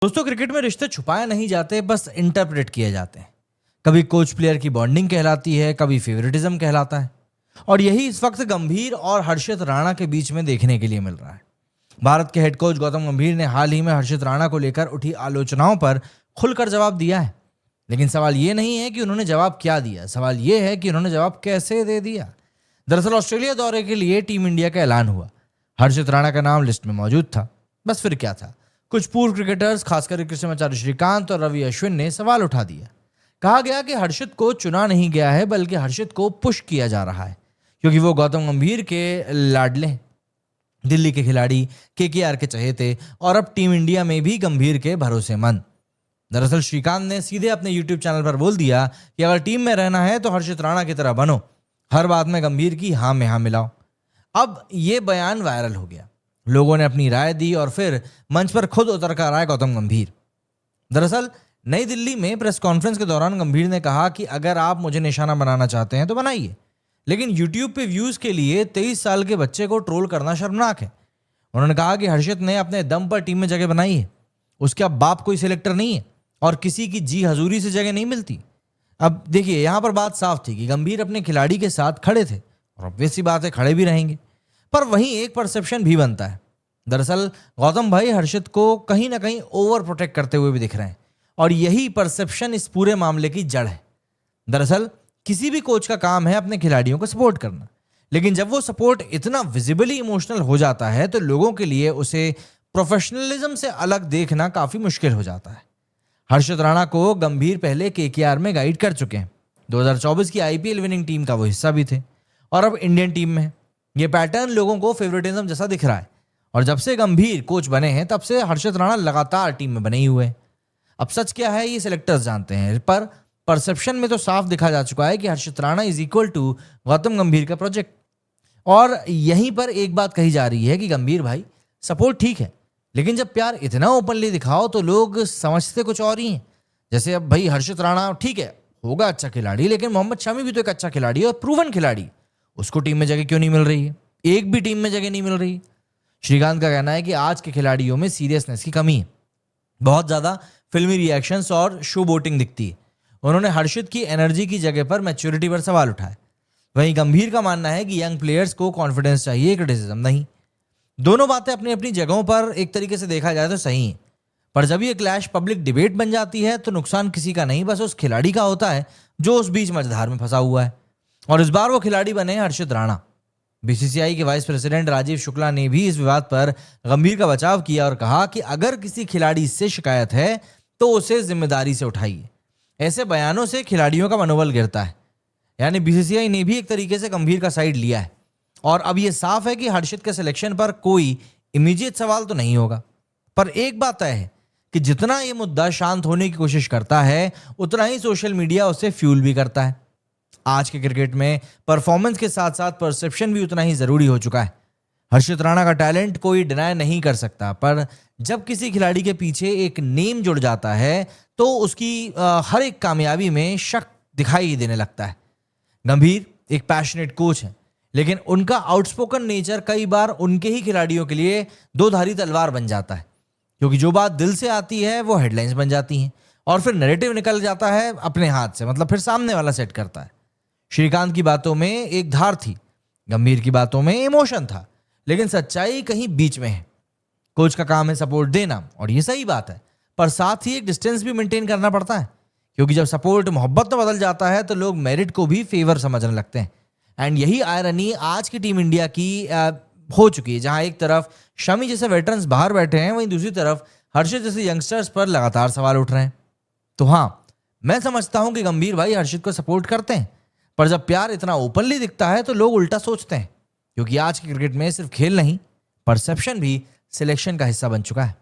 दोस्तों, क्रिकेट में रिश्ते छुपाए नहीं जाते, बस इंटरप्रेट किए जाते हैं। कभी कोच प्लेयर की बॉन्डिंग कहलाती है, कभी फेवरेटिज्म कहलाता है। और यही इस वक्त गंभीर और हर्षित राणा के बीच में देखने के लिए मिल रहा है। भारत के हेड कोच गौतम गंभीर ने हाल ही में हर्षित राणा को लेकर उठी आलोचनाओं पर खुलकर जवाब दिया है। लेकिन सवाल ये नहीं है कि उन्होंने जवाब क्या दिया, सवाल ये है कि उन्होंने जवाब कैसे दे दिया। दरअसल ऑस्ट्रेलिया दौरे के लिए टीम इंडिया का ऐलान हुआ। हर्षित राणा का नाम लिस्ट में मौजूद था। बस फिर क्या था, कुछ पूर्व क्रिकेटर्स खासकर कृष्णमाचार्य श्रीकांत और रवि अश्विन ने सवाल उठा दिया। कहा गया कि हर्षित को चुना नहीं गया है, बल्कि हर्षित को पुश किया जा रहा है क्योंकि वो गौतम गंभीर के लाडले हैं, दिल्ली के खिलाड़ी, केकेआर के चहेते और अब टीम इंडिया में भी गंभीर के भरोसेमंद। दरअसल श्रीकांत ने सीधे अपने यूट्यूब चैनल पर बोल दिया कि अगर टीम में रहना है तो हर्षित राणा की तरह बनो, हर बात में गंभीर की हाँ में हाँ मिलाओ। अब ये बयान वायरल हो गया, लोगों ने अपनी राय दी और फिर मंच पर खुद उतर कर आए गौतम गंभीर। दरअसल नई दिल्ली में प्रेस कॉन्फ्रेंस के दौरान गंभीर ने कहा कि अगर आप मुझे निशाना बनाना चाहते हैं तो बनाइए, लेकिन यूट्यूब पे व्यूज के लिए 23 साल के बच्चे को ट्रोल करना शर्मनाक है। उन्होंने कहा कि हर्षित ने अपने दम पर टीम में जगह बनाई है, उसका बाप कोई सिलेक्टर नहीं है और किसी की जी हजूरी से जगह नहीं मिलती। अब देखिए, यहाँ पर बात साफ थी कि गंभीर अपने खिलाड़ी के साथ खड़े थे और ऑब्वियस सी बात है खड़े भी रहेंगे। पर वहीं एक परसेप्शन भी बनता है। दरअसल गौतम भाई हर्षित को कहीं ना कहीं ओवर प्रोटेक्ट करते हुए भी दिख रहे हैं और यही परसेप्शन इस पूरे मामले की जड़ है। दरअसल किसी भी कोच का काम है अपने खिलाड़ियों को सपोर्ट करना, लेकिन जब वो सपोर्ट इतना विजिबली इमोशनल हो जाता है तो लोगों के लिए उसे प्रोफेशनलिज्म से अलग देखना काफी मुश्किल हो जाता है। हर्षित राणा को गंभीर पहले केकेआर में गाइड कर चुके हैं, 2024 की आईपीएल विनिंग टीम का वो हिस्सा भी थे और अब इंडियन टीम में। ये पैटर्न लोगों को फेवरेटिज्म जैसा दिख रहा है और जब से गंभीर कोच बने हैं तब से हर्षित राणा लगातार टीम में बने ही हुए हैं। अब सच क्या है ये सिलेक्टर्स जानते हैं, पर परसेप्शन में तो साफ दिखा जा चुका है कि Harshit Rana is equal to Gautam Gambhir का प्रोजेक्ट। और यहीं पर एक बात कही जा रही है कि गंभीर भाई सपोर्ट ठीक है, लेकिन जब प्यार इतना ओपनली दिखाओ तो लोग समझते कुछ और ही हैं। जैसे अब भाई हर्षित राणा ठीक है, होगा अच्छा खिलाड़ी, लेकिन मोहम्मद शमी भी तो एक अच्छा खिलाड़ी है और प्रूवन खिलाड़ी, उसको टीम में जगह क्यों नहीं मिल रही है? एक भी टीम में जगह नहीं मिल रही। श्रीकांत का कहना है कि आज के खिलाड़ियों में सीरियसनेस की कमी है, बहुत ज्यादा फिल्मी रिएक्शंस और शो बोटिंग दिखती है। उन्होंने हर्षित की एनर्जी की जगह पर मैच्योरिटी पर सवाल उठाए। वहीं गंभीर का मानना है कि यंग प्लेयर्स को कॉन्फिडेंस चाहिए, क्रिटिसिज्म नहीं। दोनों बातें अपनी अपनी जगहों पर एक तरीके से देखा जाए तो सही है, पर जब ये क्लैश पब्लिक डिबेट बन जाती है तो नुकसान किसी का नहीं, बस उस खिलाड़ी का होता है जो उस बीच मझधार में फंसा हुआ है। और इस बार वो खिलाड़ी बने हर्षित राणा। बीसीसीआई के वाइस प्रेसिडेंट राजीव शुक्ला ने भी इस विवाद पर गंभीर का बचाव किया और कहा कि अगर किसी खिलाड़ी से शिकायत है तो उसे जिम्मेदारी से उठाइए। ऐसे बयानों से खिलाड़ियों का मनोबल गिरता है। यानी बीसीसीआई ने भी एक तरीके से गंभीर का साइड लिया है और अब यह साफ है कि हर्षित के सिलेक्शन पर कोई इमीडिएट सवाल तो नहीं होगा। पर एक बात तय है कि जितना ये मुद्दा शांत होने की कोशिश करता है, उतना ही सोशल मीडिया उसे फ्यूल भी करता है। आज के क्रिकेट में परफॉर्मेंस के साथ साथ परसेप्शन भी उतना ही जरूरी हो चुका है। हर्षित राणा का टैलेंट कोई डिनाई नहीं कर सकता, पर जब किसी खिलाड़ी के पीछे एक नेम जुड़ जाता है तो उसकी हर एक कामयाबी में शक दिखाई देने लगता है। गंभीर एक पैशनेट कोच है, लेकिन उनका आउटस्पोकन नेचर कई बार उनके ही खिलाड़ियों के लिए दो धारी तलवार बन जाता है, क्योंकि जो बात दिल से आती है वो हेडलाइंस बन जाती हैं और फिर नैरेटिव निकल जाता है अपने हाथ से, मतलब फिर सामने वाला सेट करता है। श्रीकांत की बातों में एक धार थी, गंभीर की बातों में इमोशन था, लेकिन सच्चाई कहीं बीच में है। कोच का काम है सपोर्ट देना और ये सही बात है, पर साथ ही एक डिस्टेंस भी मेंटेन करना पड़ता है, क्योंकि जब सपोर्ट मोहब्बत में बदल जाता है तो लोग मेरिट को भी फेवर समझने लगते हैं। एंड यही आयरनी आज की टीम इंडिया की हो चुकी है, जहां एक तरफ शमी जैसे वेटरन्स बाहर बैठे हैं, वहीं दूसरी तरफ हर्षित जैसे यंगस्टर्स पर लगातार सवाल उठ रहे हैं। तो हाँ, मैं समझता हूं कि गंभीर भाई हर्षित को सपोर्ट करते हैं, पर जब प्यार इतना ओपनली दिखता है तो लोग उल्टा सोचते हैं, क्योंकि आज के क्रिकेट में सिर्फ खेल नहीं, परसेप्शन भी सिलेक्शन का हिस्सा बन चुका है।